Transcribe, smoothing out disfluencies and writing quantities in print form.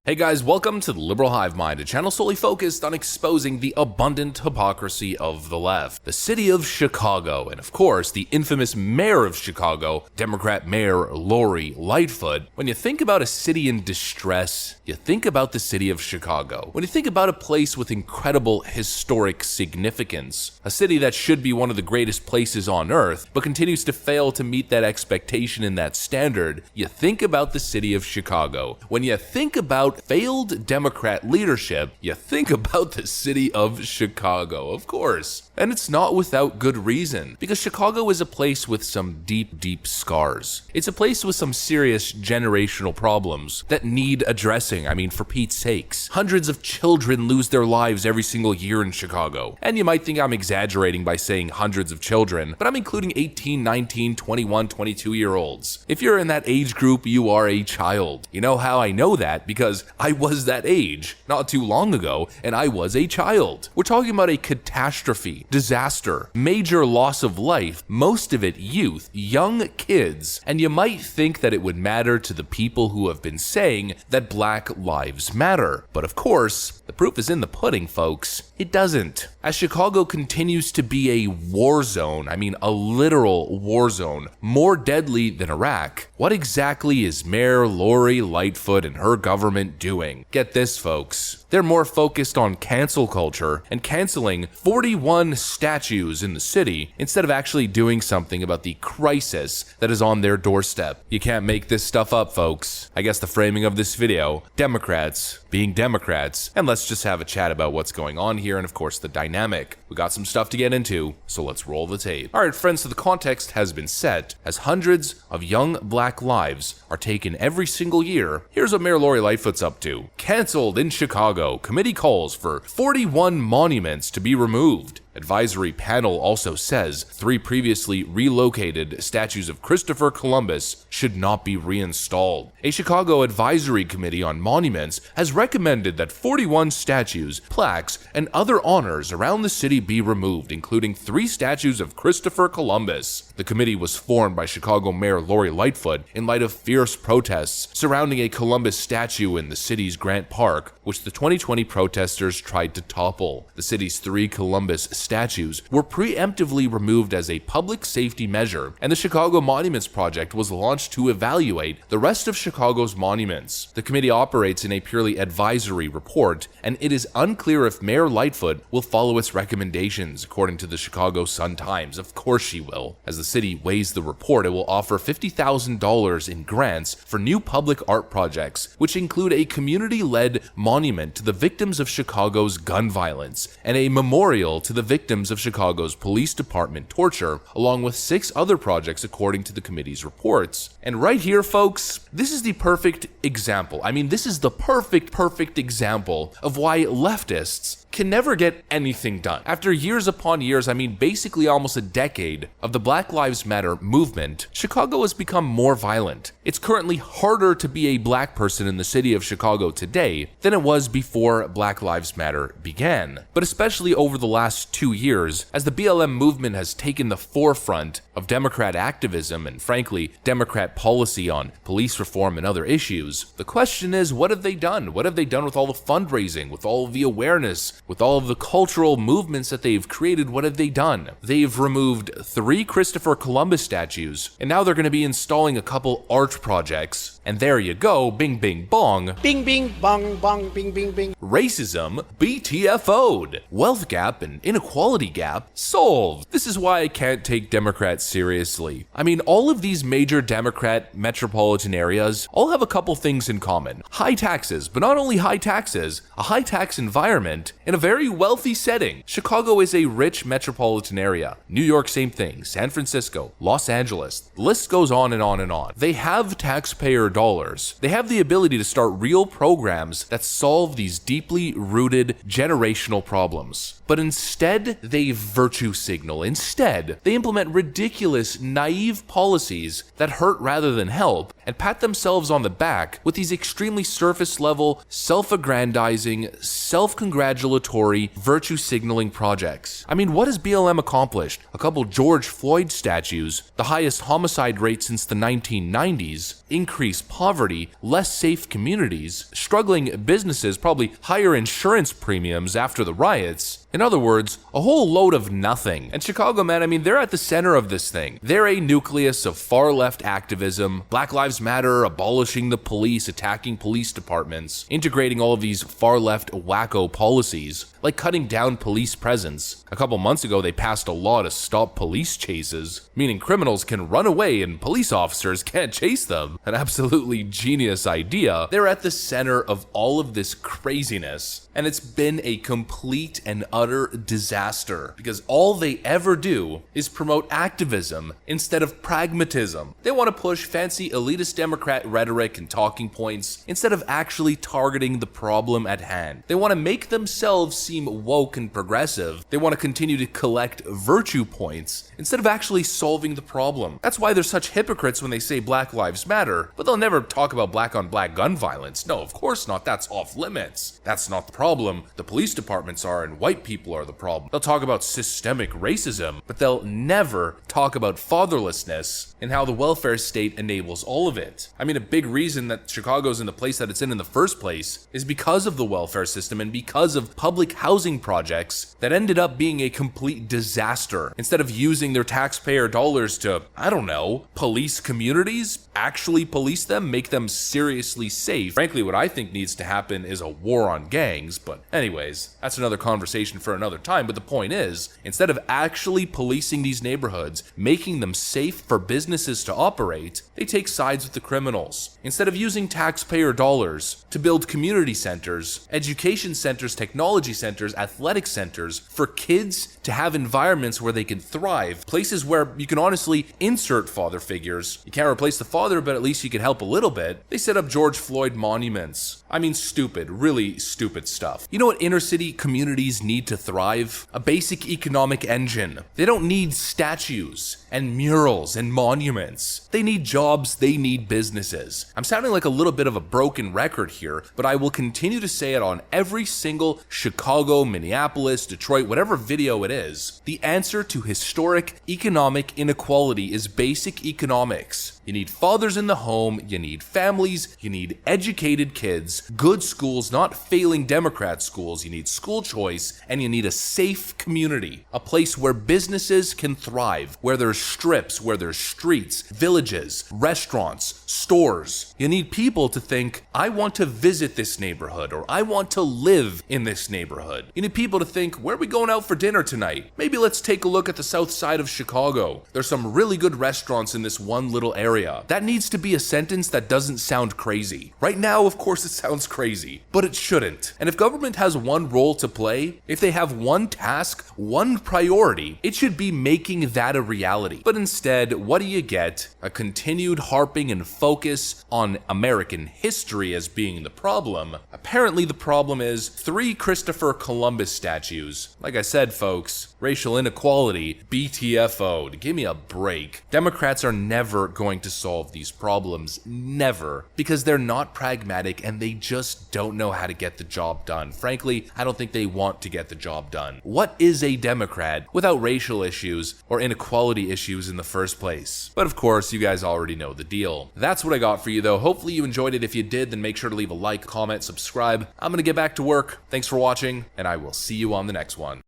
Hey guys, welcome to the Liberal Hive Mind, a channel solely focused on exposing the abundant hypocrisy of the left. The city of Chicago, and of course, the infamous mayor of Chicago, Democrat Mayor Lori Lightfoot. When you think about a city in distress, you think about the city of Chicago. When you think about a place with incredible historic significance, a city that should be one of the greatest places on earth, but continues to fail to meet that expectation and that standard, you think about the city of Chicago. When you think about failed Democrat leadership, you think about the city of Chicago, of course. And it's not without good reason, because Chicago is a place with some deep scars. It's a place with some serious generational problems that need addressing. I mean, for Pete's sakes. Hundreds of children lose their lives every single year in Chicago. And you might think I'm exaggerating by saying hundreds of children, but I'm including 18, 19, 21, 22-year-olds. If you're in that age group, you are a child. You know how I know that? Because I was that age not too long ago, and I was a child. We're talking about a catastrophe, disaster, major loss of life, most of it youth, young kids, and you might think that it would matter to the people who have been saying that Black Lives Matter. But of course, the proof is in the pudding, folks. It doesn't. As Chicago continues to be a war zone, I mean a literal war zone, more deadly than Iraq, what exactly is Mayor Lori Lightfoot and her government doing? Get this, folks. They're more focused on cancel culture and canceling 41 statues in the city instead of actually doing something about the crisis that is on their doorstep. You can't make this stuff up, folks. I guess the framing of this video, Democrats being Democrats, and let's just have a chat about what's going on here and of course the dynamic. We got some stuff to get into, so let's roll the tape. Alright friends, so the context has been set. As hundreds of young Black lives are taken every single year, here's what Mayor Lori Lightfoot's up to. Canceled in Chicago. Committee calls for 41 monuments to be removed. Advisory panel also says 3 previously relocated statues of Christopher Columbus should not be reinstalled. A Chicago advisory committee on monuments has recommended that 41 statues, plaques, and other honors around the city be removed, including 3 statues of Christopher Columbus. The committee was formed by Chicago Mayor Lori Lightfoot in light of fierce protests surrounding a Columbus statue in the city's Grant Park, which the 2020 protesters tried to topple. The city's 3 Columbus statues were preemptively removed as a public safety measure, and the Chicago Monuments Project was launched to evaluate the rest of Chicago's monuments. The committee operates in a purely advisory report, and it is unclear if Mayor Lightfoot will follow its recommendations, according to the Chicago Sun-Times. Of course she will. As the city weighs the report, it will offer $50,000 in grants for new public art projects, which include a community-led monument to the victims of Chicago's gun violence and a memorial to the victims of Chicago's police department torture, along with 6 other projects according to the committee's reports. And right here, folks, this is the perfect example. I mean, this is the perfect example of why leftists can never get anything done. After years upon years, I mean basically almost a decade of the Black Lives Matter movement, Chicago has become more violent. It's currently harder to be a Black person in the city of Chicago today than it was before Black Lives Matter began. But especially over the last 2 years, as the BLM movement has taken the forefront of Democrat activism and frankly, Democrat policy on police reform and other issues, the question is, what have they done? What have they done with all the fundraising, with all of the awareness, with all of the cultural movements that they've created? What have they done? They've removed 3 Christopher Columbus statues, and now they're going to be installing a couple art projects. And there you go, bing bing bong. Bing bing bong bong bing bing bing. Racism BTFO'd. Wealth gap and inequality gap solved. This is why I can't take Democrats seriously. I mean, all of these major Democrat metropolitan areas all have a couple things in common. High taxes, but not only high taxes, a high tax environment in a very wealthy setting. Chicago is a rich metropolitan area. New York, same thing. San Francisco, Los Angeles. The list goes on and on and on. They have taxpayer dollars. They have the ability to start real programs that solve these deeply rooted generational problems. But instead, they virtue signal. Instead, they implement ridiculous, naive policies that hurt rather than help and pat themselves on the back with these extremely surface level, self-aggrandizing, self-congratulatory celebratory, virtue signaling projects. I mean, what has BLM accomplished? A couple George Floyd statues, the highest homicide rate since the 1990s, increased poverty, less safe communities, struggling businesses, probably higher insurance premiums after the riots. In other words, a whole load of nothing. And Chicago, man, I mean, they're at the center of this thing. They're a nucleus of far-left activism, Black Lives Matter, abolishing the police, attacking police departments, integrating all of these far-left wacko policies, like cutting down police presence. A couple months ago, they passed a law to stop police chases, meaning criminals can run away and police officers can't chase them. An absolutely genius idea. They're at the center of all of this craziness, and it's been a complete and utter disaster because all they ever do is promote activism instead of pragmatism. They want to push fancy elitist Democrat rhetoric and talking points instead of actually targeting the problem at hand. They want to make themselves seem woke and progressive. They want to continue to collect virtue points instead of actually solving the problem. That's why they're such hypocrites when they say Black Lives Matter, but they'll never talk about black on black gun violence. No, of course not. That's off limits. That's not the problem. The police departments are, and white people are the problem. They'll talk about systemic racism, but they'll never talk about fatherlessness and how the welfare state enables all of it. I mean, a big reason that Chicago's in the place that it's in the first place is because of the welfare system and because of public housing projects that ended up being a complete disaster. Instead of using their taxpayer dollars to, I don't know, police communities, actually police them, make them seriously safe. Frankly, what I think needs to happen is a war on gangs, but anyways, that's another conversation for another time. But the point is, instead of actually policing these neighborhoods, making them safe for businesses to operate, they take sides with the criminals. Instead of using taxpayer dollars to build community centers, education centers, technology centers, athletic centers for kids to have environments where they can thrive, places where you can honestly insert father figures. You can't replace the father, but at least you can help a little bit. They set up George Floyd monuments. I mean, stupid, really stupid stuff. You know what inner city communities need to thrive? A basic economic engine. They don't need statues and murals and monuments. They need jobs, they need businesses. I'm sounding like a little bit of a broken record here, but I will continue to say it on every single Chicago, Minneapolis, Detroit, whatever video it is. The answer to historic economic inequality is basic economics. You need fathers in the home, you need families, you need educated kids, good schools, not failing Democrat schools, you need school choice, and you need a safe community. A place where businesses can thrive, where there's strips, where there's streets, villages, restaurants, stores. You need people to think, I want to visit this neighborhood, or I want to live in this neighborhood. You need people to think, where are we going out for dinner tonight? Maybe let's take a look at the south side of Chicago. There's some really good restaurants in this one little area. That needs to be a sentence that doesn't sound crazy. Right now, of course, it sounds crazy, but it shouldn't. And if government has one role to play, if they have one task, one priority, it should be making that a reality. But instead, what do you get? A continued harping and focus on American history as being the problem. Apparently, the problem is 3 Christopher Columbus statues. Like I said, folks, racial inequality, BTFO'd. Give me a break. Democrats are never going to solve these problems. Never. Because they're not pragmatic and they just don't know how to get the job done. Frankly, I don't think they want to get the job done. What is a Democrat without racial issues or inequality issues in the first place? But of course, you guys already know the deal. That's what I got for you though. Hopefully you enjoyed it. If you did, then make sure to leave a like, comment, subscribe. I'm gonna get back to work. Thanks for watching, and I will see you on the next one.